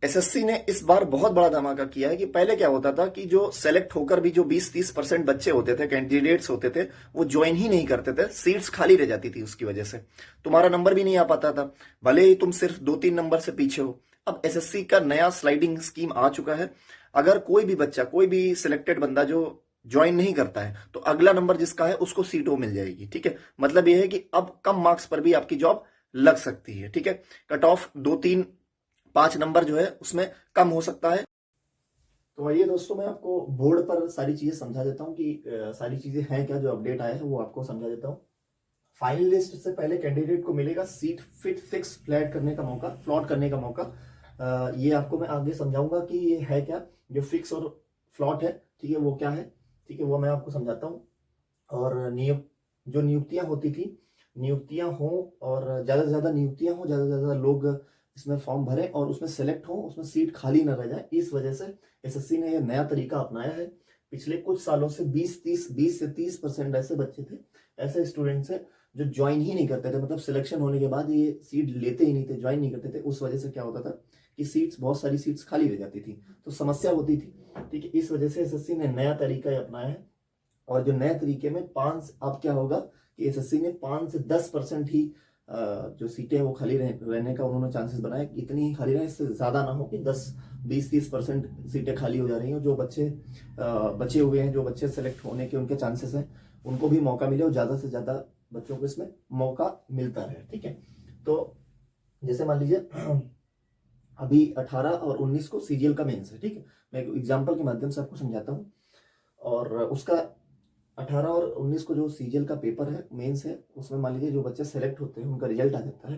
SSC ने इस बार बहुत बड़ा धमाका किया है कि पहले क्या होता था कि जो सेलेक्ट होकर भी जो 20-30% बच्चे होते थे, कैंडिडेट्स होते थे, वो ज्वाइन ही नहीं करते थे, सीट्स खाली रह जाती थी उसकी वजह से। तुम्हारा नंबर भी नहीं आ पाता था, भले ही तुम सिर्फ 2-3 नंबर से पीछे हो। अब एसएससी का नया स्लाइडिंग स्कीम आ चुका है। अगर कोई भी बच्चा, कोई भी सिलेक्टेड बंदा जो ज्वाइन नहीं करता है, तो अगला नंबर जिसका है उसको सीट वो मिल जाएगी। ठीक है, मतलब यह है कि अब कम मार्क्स पर भी आपकी जॉब लग सकती है। ठीक है, कट ऑफ 2-3-5 नंबर जो है उसमें कम हो सकता है। तो आइए दोस्तों, मैं आपको बोर्ड पर सारी चीजें समझा देता हूँ कि सारी चीजें हैं क्या, जो अपडेट आया है वो आपको समझा देता हूँ। फाइनल लिस्ट से पहले कैंडिडेट को मिलेगा सीट फिट फिक्स फ्लैट करने का मौका, फ्लॉट करने का मौका। ये आपको मैं आगे समझाऊंगा कि ये है क्या, जो फिक्स और फ्लॉट है। ठीक है, वो क्या है, ठीक है, वो मैं आपको समझाता हूँ। और जो नियुक्तियां होती थी, नियुक्तियां हो और ज्यादा से ज्यादा नियुक्तियां हो, ज्यादा से ज्यादा लोग इसमें फॉर्म भरें और उसमें सेलेक्ट हो, उसमें सीट खाली न रह जाए, इस वजह से एसएससी ने यह नया तरीका अपनाया है। पिछले कुछ सालों से 20 से 30% ऐसे बच्चे थे, ऐसे स्टूडेंट्स हैं जो ज्वाइन ही नहीं करते थे, मतलब सिलेक्शन होने के बाद ये सीट लेते ही नहीं थे, ज्वाइन नहीं करते थे। उस वजह से क्या होता था कि सीट्स, बहुत सारी सीट्स खाली रह जाती थी, तो समस्या होती थी। ठीक है, इस वजह से एसएससी ने नया तरीका अपनाया है। और जो नए तरीके में पांच, अब क्या होगा कि एसएससी ने 5 से 10% ही जो सीटें वो खाली रहने का उन्होंने चांसेस बनाए, इतनी ही खाली रहे, इससे ज्यादा ना हो कि 10, 20, 30% सीटें खाली हो जा रही हैं। जो बच्चे बचे हुए हैं, जो बच्चे सेलेक्ट होने के उनके चांसेस हैं, उनको भी मौका मिले और ज्यादा से ज्यादा बच्चों को इसमें मौका मिलता रहे। ठीक है, तो जैसे मान लीजिए अभी 18 और 19 को सीजीएल का मेंस है। ठीक है, मैं एक एग्जाम्पल के माध्यम से आपको समझाता हूँ। और उसका 18 और 19 को जो सीजीएल का पेपर है, मेंस है, उसमें मान लीजिए जो बच्चे सेलेक्ट होते हैं उनका रिजल्ट आ जाता है।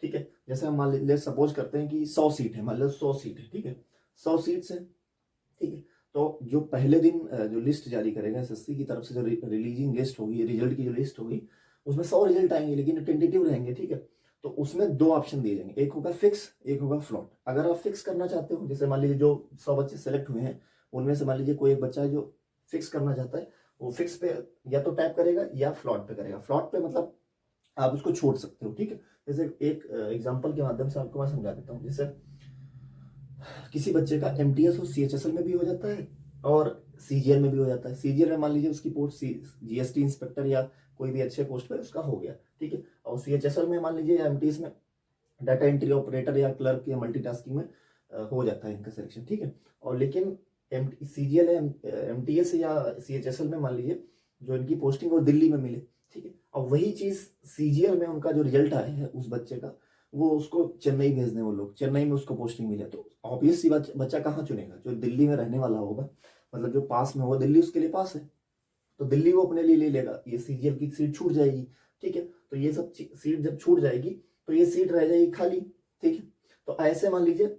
ठीक है, जैसे हम मान लीजिए सपोज करते हैं कि 100 सीट है, मान लो 100 सीट है। ठीक है, 100 सीट्स है। ठीक है, तो जो पहले दिन जो लिस्ट जारी करेगा एसएससी की तरफ से, जो रिलीजिंग लिस्ट होगी, रिजल्ट की जो लिस्ट होगी, उसमें 100 रिजल्ट आएंगे लेकिन टेंटेटिव रहेंगे। ठीक है, तो उसमें दो ऑप्शन दिए जाएंगे, एक होगा फिक्स, एक होगा फ्लॉट। अगर आप फिक्स करना चाहते हो, जैसे मान लीजिए जो 100 बच्चे सेलेक्ट हुए हैं, उनमें से मान लीजिए कोई एक बच्चा है जो फिक्स करना चाहता है, वो फिक्स पे या तो टैप करेगा या फ्लॉट पे करेगा। फ्लॉट पे मतलब आप उसको छोड़ सकते हो। ठीक है, जैसे एक एग्जांपल के माध्यम से आपको मैं समझा देता हूँ। जैसे किसी बच्चे का एमटीएस और सीएचएसएल में भी हो जाता है और सीजीएल में भी हो जाता है। सीजीएल में मान लीजिए उसकी पोस्ट जीएसटी इंस्पेक्टर या कोई भी अच्छे पोस्ट पर उसका हो गया। ठीक है, और सीएचएसएल में मान लीजिए एमटीएस में डाटा एंट्री ऑपरेटर या क्लर्क या मल्टीटास्किंग में हो जाता है इनका सिलेक्शन। ठीक है, और लेकिन सीजीएल एमटीएस या सीएचएसएल में मान लीजिए जो इनकी पोस्टिंग वो दिल्ली में मिले। ठीक है, और वही चीज सीजीएल में उनका जो रिजल्ट आया है उस बच्चे का, वो उसको चेन्नई भेज दें, वो लोग चेन्नई में उसको पोस्टिंग मिले, तो ऑब्वियस सी बात, बच्चा कहाँ चुनेगा, जो दिल्ली में रहने वाला होगा, मतलब जो पास में होगा, दिल्ली उसके लिए पास है, तो दिल्ली वो अपने लिए ले लेगा, ये सीजीएल की सीट छूट जाएगी। ठीक है, तो ये सब सीट जब छूट जाएगी तो ये सीट रह जाएगी खाली। ठीक है, तो ऐसे मान लीजिए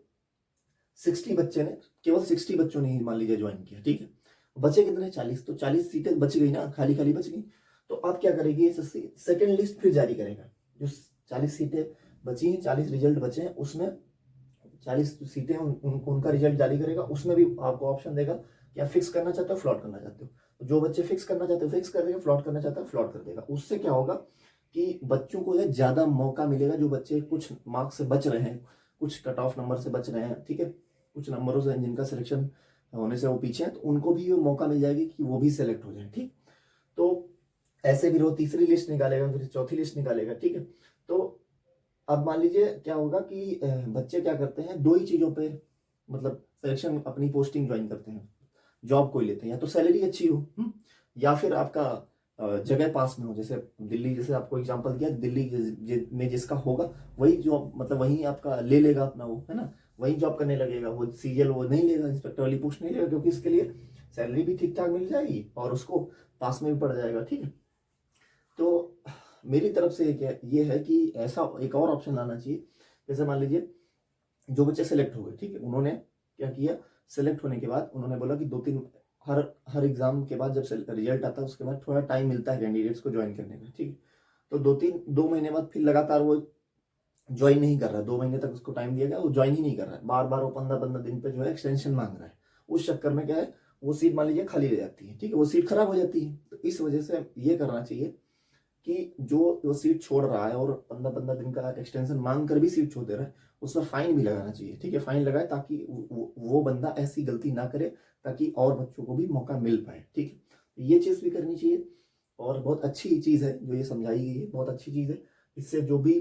60 बच्चे ने, केवल 60 बच्चों ने ही मान लीजिए ज्वाइन किया। ठीक है, बचे कितने, 40, तो 40 सीटें बच गई ना, खाली खाली बच गई। तो अब क्या करेगी एसएससी, सेकेंड लिस्ट फिर जारी करेगा। जो 40 सीटें बची हैं, 40 रिजल्ट बचे हैं, उसमें 40 सीटें उनका रिजल्ट जारी करेगा। उसमें भी आपको ऑप्शन देगा कि आप फिक्स करना चाहते हो, फ्लॉट करना चाहते हो। तो जो बच्चे फिक्स करना चाहते हो फिक्स कर देगा, फ्लॉट करना चाहते हो फ्लॉट कर देगा। उससे क्या होगा कि बच्चों को ज्यादा मौका मिलेगा, जो बच्चे कुछ मार्क्स से बच रहे हैं, कुछ कट ऑफ नंबर से बच रहे हैं। ठीक है, कुछ नंबरों से जिनका सिलेक्शन होने से वो पीछे हैं, तो उनको भी वो मौका मिल जाएगी कि वो भी सेलेक्ट हो जाए। ठीक, तो ऐसे भी वो तीसरी लिस्ट निकालेगा, फिर चौथी लिस्ट निकालेगा। ठीक है, तो अब मान लीजिए क्या होगा कि बच्चे क्या करते हैं, दो ही चीजों पे मतलब सिलेक्शन, अपनी पोस्टिंग ज्वाइन करते हैं, जॉब कोई लेते हैं, या तो सैलरी अच्छी हो, या फिर आपका जगह पास में हो। जैसे दिल्ली, जैसे आपको एग्जांपल दिया, दिल्ली में जिसका होगा वही जॉब, मतलब वही आपका ले लेगा अपना, वो है ना, वही जॉब करने लगेगा। वो सीजीएल वो नहीं लेगा, इंस्पेक्टर वाली पोस्ट नहीं लेगा, क्योंकि इसके लिए सैलरी भी ठीक ठाक मिल जाएगी और उसको पास में भी पड़ जाएगा। ठीक है, तो मेरी तरफ से ये है कि ऐसा एक और ऑप्शन लाना चाहिए। जैसे मान लीजिए जो बच्चे सेलेक्ट हो गए, ठीक है, उन्होंने क्या किया, सेलेक्ट होने के बाद उन्होंने बोला कि 2-3, हर हर एग्जाम के बाद जब रिजल्ट आता है उसके बाद थोड़ा टाइम मिलता है कैंडिडेट्स को ज्वाइन करने का। ठीक है, तो 2 महीने बाद फिर लगातार वो ज्वाइन नहीं कर रहा है, 2 महीने तक उसको टाइम दिया गया, वो ज्वाइन ही नहीं कर रहा है, बार बार वो 15-15 दिन पे जो है एक्सटेंशन मांग रहा है। उस चक्कर में क्या है, वो सीट मान लीजिए खाली रह जाती है। ठीक है, वो सीट खराब हो जाती है। तो इस वजह से ये करना चाहिए कि जो वो सीट छोड़ रहा है और 15-15 दिन का एक्सटेंशन मांग कर भी सीट छोड़ दे रहा है, उसमें फाइन भी लगाना चाहिए, ठीक है, फाइन लगाए ताकि वो बंदा ऐसी गलती ना करे, ताकि और बच्चों को भी मौका मिल पाए, ठीक है। ये चीज़ भी करनी चाहिए। और बहुत अच्छी चीज़ है जो ये समझाई गई है, बहुत अच्छी चीज़ है। इससे जो भी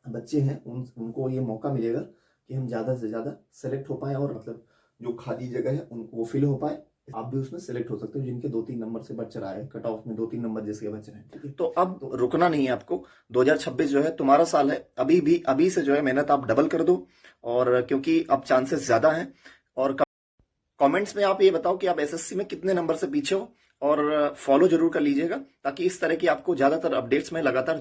बच्चे हैं उनको ये मौका मिलेगा कि हम ज़्यादा से ज़्यादा सेलेक्ट हो पाए, और मतलब जो खाली जगह है वो फिल हो पाए। आप भी उसमें सेलेक्ट हो सकते हो जिनके 2-3 नंबर से बच रहा है, कट ऑफ में 2-3 नंबर जिसके बच रहे हैं, ठीक है। तो अब रुकना नहीं है आपको, 2026 जो है तुम्हारा साल है। अभी से जो है मेहनत आप डबल कर दो, और क्योंकि अब चांसेस ज्यादा हैं। और कमेंट्स में आप ये बताओ कि आप एसएससी में कितने नंबर से पीछे हो, और फॉलो जरूर कर लीजिएगा, ताकि इस तरह की आपको ज्यादातर अपडेट्स में लगातार